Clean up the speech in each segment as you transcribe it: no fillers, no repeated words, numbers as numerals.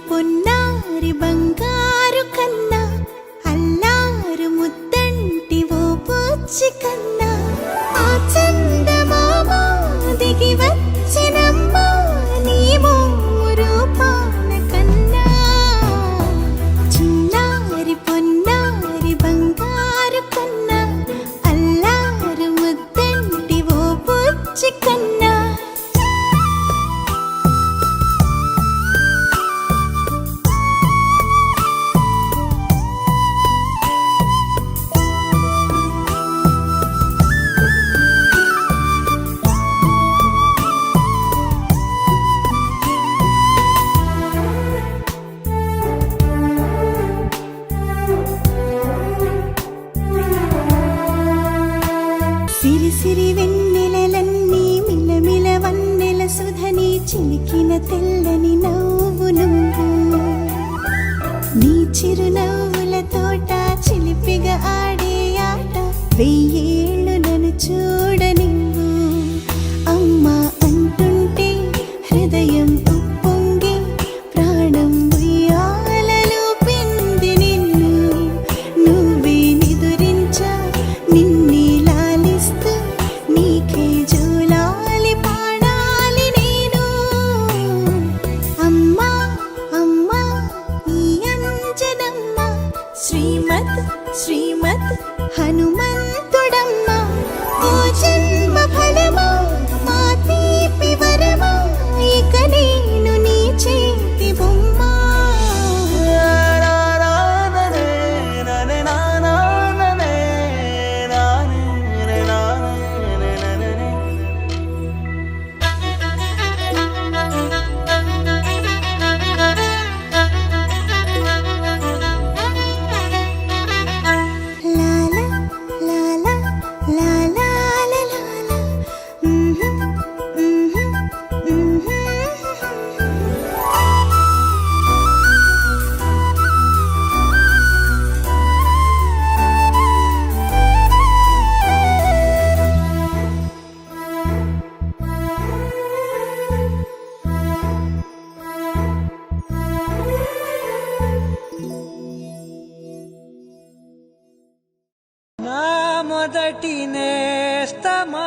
పొన్నారి బంగారు కన్నా అల్లారు ముద్దంటి ఓ పూచి కన్నా ఆ చందమామ దిగి వచ్చినమ్మా నీ రూపాల కన్నా చిన్నారి పొన్నారి బంగారు కన్నా అల్లారు ముద్దంటి ఓ పూచి కన్నా సిరి సిరి వెన్నెలలన్నీ మిలమిల వన్నెల సుధని చిలికిన తెల్లని నవ్వు నువ్వు నీ చిరునవ్వుల తోట చిలిపిగా ఆడే ఆట వెయ్యేళ్ళు నన్ను చూడనివ్వు అమ్మా అంటుంటే హృదయం ఉప్పొంగి ప్రాణం ఉయ్యాలలో పింది నిన్ను నువ్వే నిదురించా నిన్నే నీకే జోలాలి పాడాలి నేను అమ్మా అమ్మా ఈ అంజనమ్మ శ్రీమత్ శ్రీమత్ హనుమంతుడమ్మ ఓ జన్మ ఫలమా మా తీపి వరమా ఇక నేను నీ చేతి బొమ్మ మొదటి నేస్తమా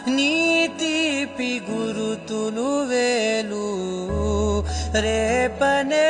నీ తీపి గురుతులు వేలు రేపనే